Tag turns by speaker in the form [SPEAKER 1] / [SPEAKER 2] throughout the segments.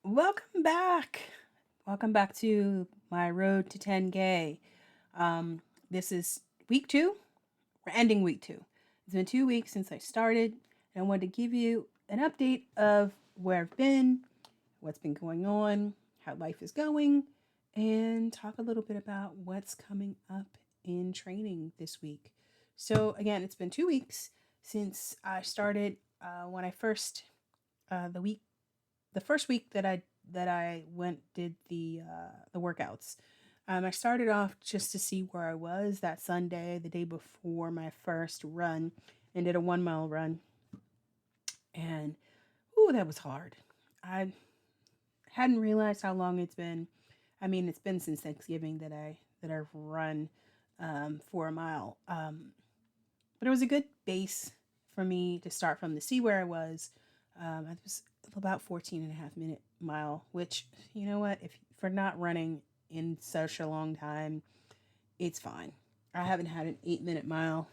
[SPEAKER 1] Welcome back. Welcome back to my road to 10K. This is week two. We're ending week two. It's been 2 weeks since I started, and I wanted to give you an update of where I've been, what's been going on, how life is going, and talk a little bit about what's coming up in training this week. So, again, it's been 2 weeks since I started. When I first, the first week that I went did the workouts. I started off just to see where I was that Sunday, the day before my first run, and did a 1 mile run. And ooh, that was hard. I hadn't realized how long it's been. I mean, it's been since Thanksgiving that I've run for a mile. But it was a good base for me to start from to see where I was. I was about 14 and a half minute mile, which, you know what, if for not running in such a long time, it's fine. I haven't had an 8 minute mile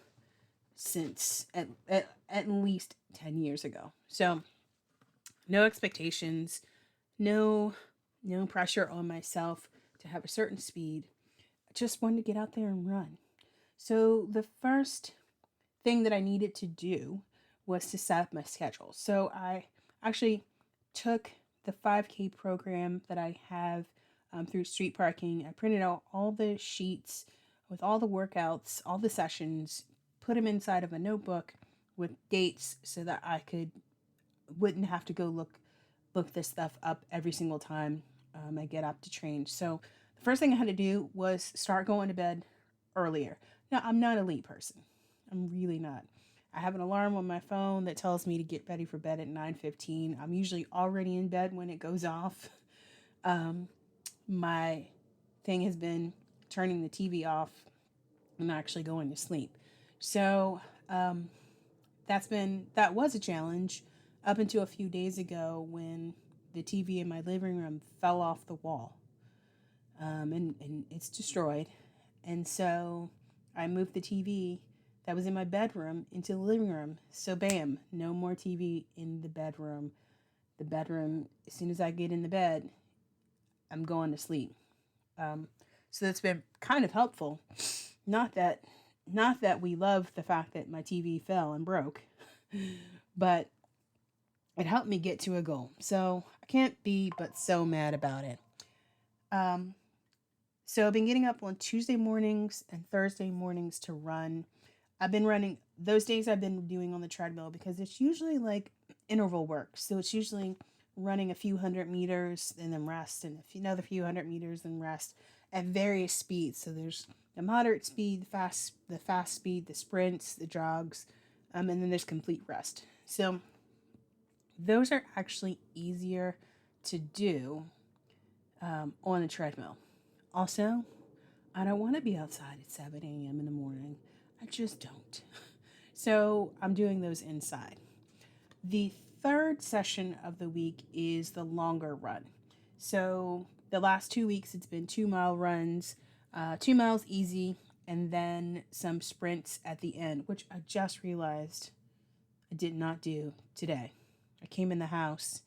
[SPEAKER 1] since at least 10 years ago. So no expectations, no pressure on myself to have a certain speed. I just wanted to get out there and run. So the first thing that I needed to do was to set up my schedule. So I actually took the 5K program that I have through Street Parking. I printed out all the sheets with all the workouts, all the sessions, put them inside of a notebook with dates so that wouldn't have to go look this stuff up every single time I get up to train. So the first thing I had to do was start going to bed earlier. Now, I'm not an elite person. I'm really not. I have an alarm on my phone that tells me to get ready for bed at 9:15. I'm usually already in bed when it goes off. My thing has been turning the TV off and actually going to sleep. So that was a challenge up until a few days ago when the TV in my living room fell off the wall, and it's destroyed. And so I moved the TV that was in my bedroom into the living room. So bam, no more TV in the bedroom. The bedroom, as soon as I get in the bed, I'm going to sleep. So that's been kind of helpful. Not that we love the fact that my TV fell and broke, but it helped me get to a goal. So I can't be but so mad about it. So I've been getting up on Tuesday mornings and Thursday mornings to run. I've been running those days I've been doing on the treadmill because it's usually like interval work. So it's usually running a few hundred meters and then rest and another few hundred meters and rest at various speeds. So there's the moderate speed, the fast speed, the sprints, the jogs, and then there's complete rest. So those are actually easier to do on a treadmill. Also, I don't want to be outside at 7 a.m. in the morning. I just don't. So I'm doing those inside. The third session of the week is the longer run. So the last 2 weeks, it's been 2 mile runs, 2 miles easy, and then some sprints at the end, which I just realized I did not do today. I came in the house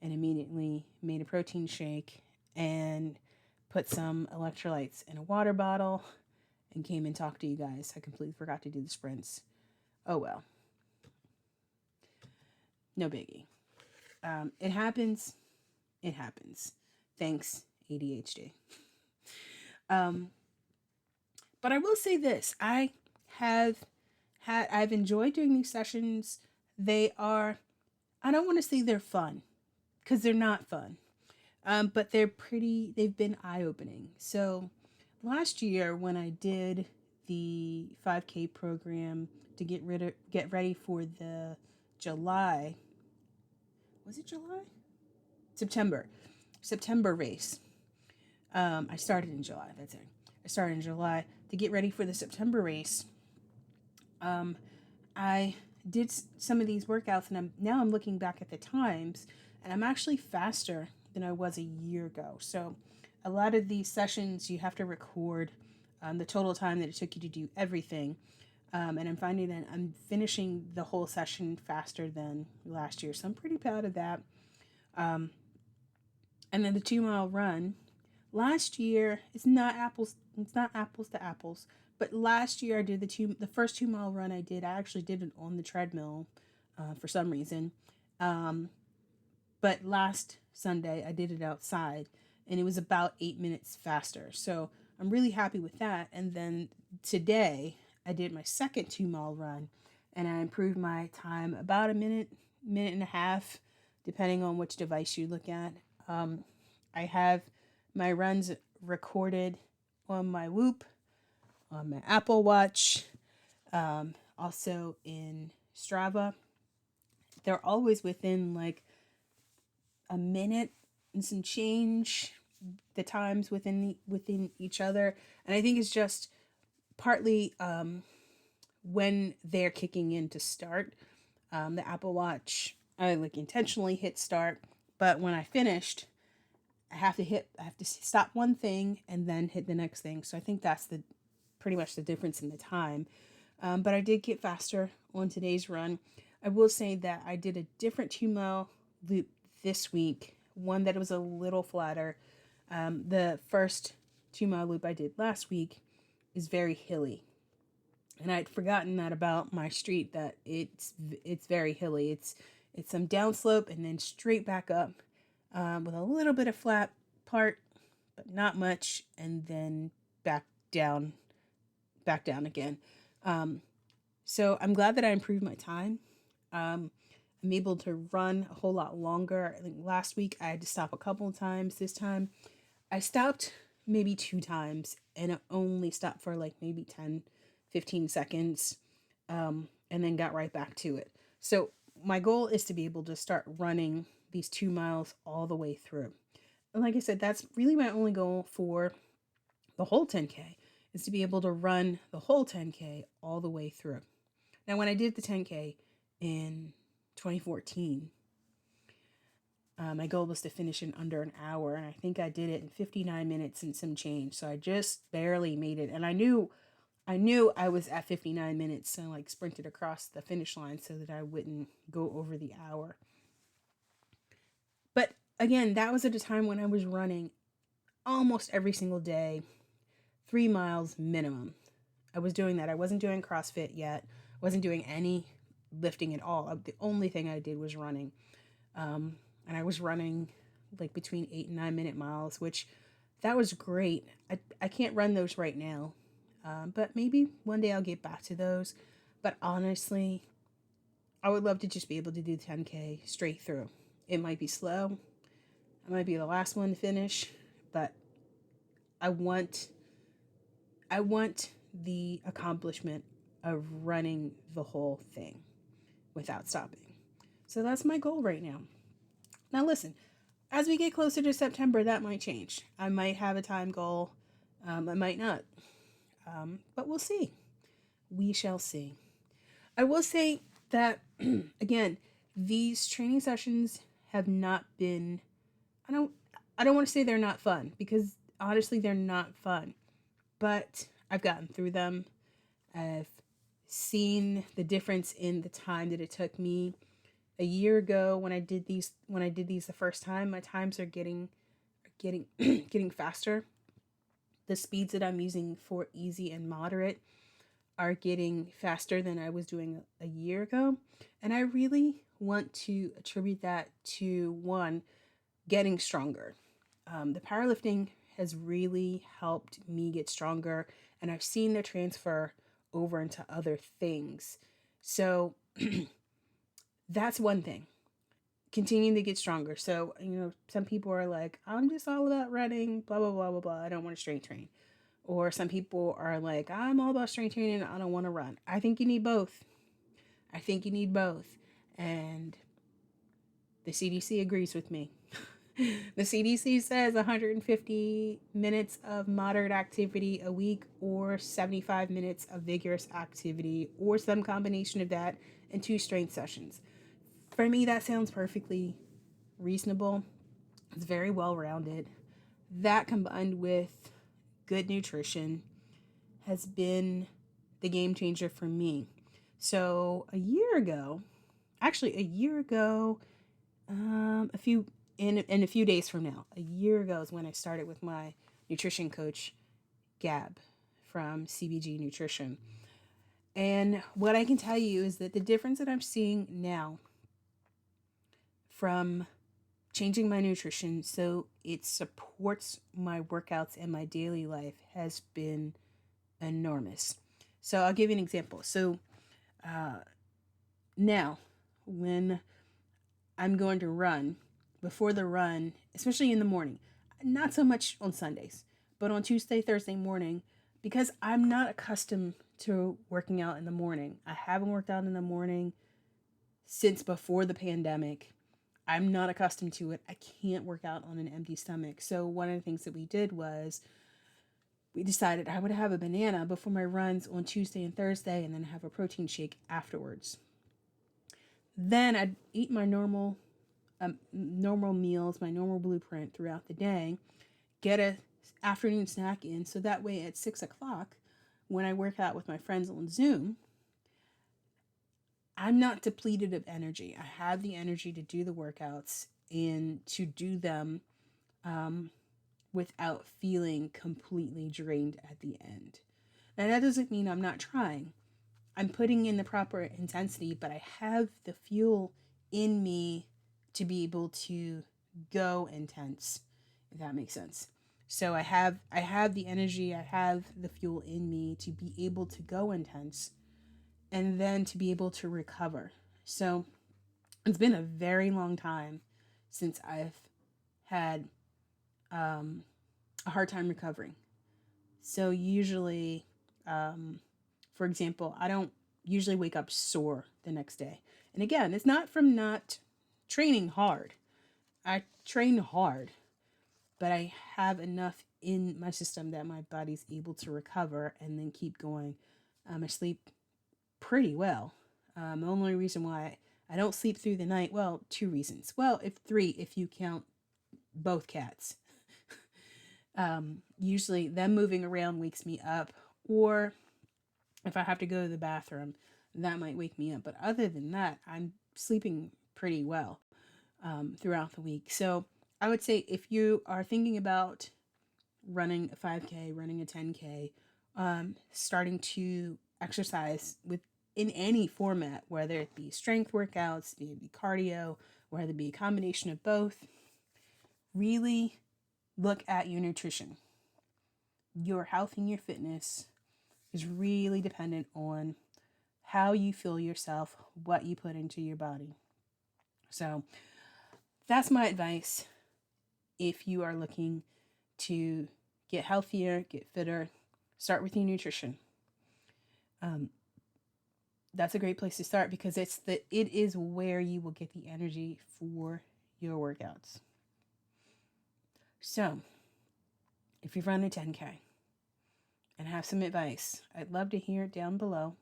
[SPEAKER 1] and immediately made a protein shake and put some electrolytes in a water bottle and came and talked to you guys. I completely forgot to do the sprints. Oh well. No biggie. It happens. It happens. Thanks, ADHD. But I will say this. I've enjoyed doing these sessions. I don't want to say they're fun because they're not fun. But they've been eye-opening. So last year when I did the 5K program to get ready for the July, was it July? September race. I started in July, that's it. I started in July to get ready for the September race. I did some of these workouts and I'm looking back at the times and I'm actually faster than I was a year ago. So a lot of these sessions you have to record the total time that it took you to do everything. And I'm finding that I'm finishing the whole session faster than last year. So I'm pretty proud of that. And then the 2 mile run. Last year, it's not apples to apples, but last year I did the first 2 mile run I actually did it on the treadmill for some reason. Um, but last Sunday I did it outside and it was about 8 minutes faster. So I'm really happy with that. And then today I did my second 2 mile run and I improved my time about a minute, minute and a half, depending on which device you look at. I have my runs recorded on my Whoop, on my Apple Watch, also in Strava. They're always within like a minute and some change, the times within each other, and I think it's just partly when they're kicking in to start. The Apple Watch, I like intentionally hit start, but when I finished, I have to stop one thing and then hit the next thing. So I think that's the pretty much the difference in the time. But I did get faster on today's run. I will say that I did a different 2 mile loop this week, one that was a little flatter. The first 2 mile loop I did last week is very hilly. And I'd forgotten that about my street, that it's very hilly. It's some downslope and then straight back up, with a little bit of flat part, but not much, and then back down, back down again. So I'm glad that I improved my time. I'm able to run a whole lot longer. I think last week I had to stop a couple of times. This time I stopped maybe 2 times and it only stopped for like maybe 10, 15 seconds, and then got right back to it. So my goal is to be able to start running these 2 miles all the way through. And like I said, that's really my only goal for the whole 10K, is to be able to run the whole 10K all the way through. Now, when I did the 10K in 2014, my goal was to finish in under an hour, and I think I did it in 59 minutes and some change. So I just barely made it, and I knew I was at 59 minutes, so I like sprinted across the finish line so that I wouldn't go over the hour. But again, that was at a time when I was running almost every single day, 3 miles minimum. I was doing that. I wasn't doing CrossFit yet. I wasn't doing any lifting at all. The only thing I did was running. And I was running like between 8 and 9 minute miles, which that was great. I can't run those right now. But maybe one day I'll get back to those. But honestly, I would love to just be able to do 10K straight through. It might be slow. I might be the last one to finish, but I want the accomplishment of running the whole thing without stopping. So that's my goal right now. Now listen, as we get closer to September, that might change. I might have a time goal. I might not. But we'll see. We shall see. I will say that, again, these training sessions have not been, I don't want to say they're not fun, because honestly they're not fun, but I've gotten through them. I've seen the difference in the time that it took me. A year ago when I did these the first time, my times are getting getting faster. The speeds that I'm using for easy and moderate are getting faster than I was doing a year ago. And I really want to attribute that to, one, getting stronger. The powerlifting has really helped me get stronger, and I've seen the transfer over into other things. So that's one thing. Continuing to get stronger. So, some people are like, I'm just all about running, blah, blah, blah, blah, blah. I don't want to strength train. Or some people are like, I'm all about strength training. I don't want to run. I think you need both. And the CDC agrees with me. The CDC says 150 minutes of moderate activity a week, or 75 minutes of vigorous activity, or some combination of that, and 2 strength sessions. For me, that sounds perfectly reasonable. It's very well-rounded. That, combined with good nutrition, has been the game changer for me. So a year ago, in a few days from now, a year ago is when I started with my nutrition coach, Gab, from CBG Nutrition. And what I can tell you is that the difference that I'm seeing now from changing my nutrition so it supports my workouts and my daily life has been enormous. So I'll give you an example. So now, when I'm going to run, before the run, especially in the morning, not so much on Sundays, but on Tuesday, Thursday morning, because I'm not accustomed to working out in the morning. I haven't worked out in the morning since before the pandemic. I'm not accustomed to it. I can't work out on an empty stomach. So one of the things that we did was we decided I would have a banana before my runs on Tuesday and Thursday and then have a protein shake afterwards. Then I'd eat my normal meals, my normal blueprint throughout the day, get a afternoon snack in, so that way at 6 o'clock, when I work out with my friends on Zoom, I'm not depleted of energy. I have the energy to do the workouts and to do them without feeling completely drained at the end. Now, that doesn't mean I'm not trying. I'm putting in the proper intensity, but I have the fuel in me to be able to go intense, if that makes sense. So I have the energy, I have the fuel in me to be able to go intense and then to be able to recover. So it's been a very long time since I've had a hard time recovering. So usually, for example, I don't usually wake up sore the next day. And again, it's not from not training hard. I train hard, but I have enough in my system that my body's able to recover and then keep going. I sleep pretty well. The only reason why I don't sleep through the night, well, two reasons. Well, three if you count both cats. Usually them moving around wakes me up, or if I have to go to the bathroom, that might wake me up. But other than that, I'm sleeping pretty well throughout the week. So I would say if you are thinking about running a 5K, running a 10K, starting to exercise in any format, whether it be strength workouts, maybe cardio, whether it be a combination of both, really look at your nutrition. Your health and your fitness is really dependent on how you feel yourself, what you put into your body. So that's my advice if you are looking to get healthier, get fitter. Start with your nutrition. That's a great place to start because it is where you will get the energy for your workouts. So, if you run a 10K and have some advice, I'd love to hear it down below.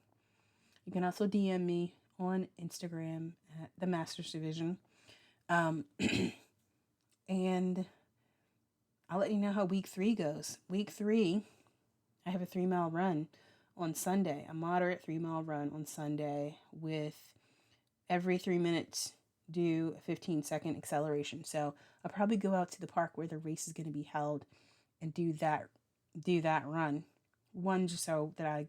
[SPEAKER 1] You can also DM me on Instagram at the Masters Division. And I'll let you know how week 3 goes. Week 3, I have a 3-mile run on Sunday, a moderate 3-mile run on Sunday with every 3 minutes do a 15-second acceleration. So I'll probably go out to the park where the race is going to be held and do that run. One, just so that I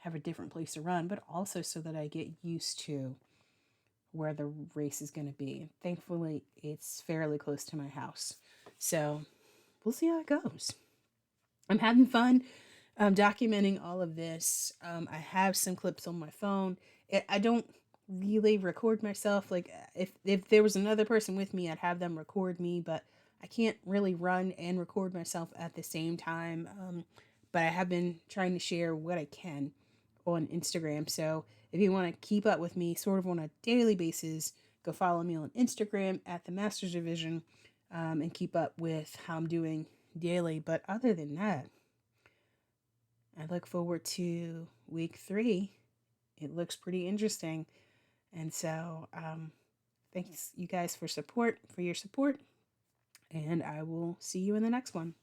[SPEAKER 1] have a different place to run, but also so that I get used to where the race is going to be. Thankfully, it's fairly close to my house. So we'll see how it goes. I'm having fun documenting all of this. I have some clips on my phone. I don't really record myself. Like if there was another person with me, I'd have them record me, but I can't really run and record myself at the same time. But I have been trying to share what I can on Instagram. So if you want to keep up with me sort of on a daily basis, go follow me on Instagram at the Masters Division and keep up with how I'm doing daily. But other than that, I look forward to week 3. It looks pretty interesting. And so thanks you guys for your support. And I will see you in the next one.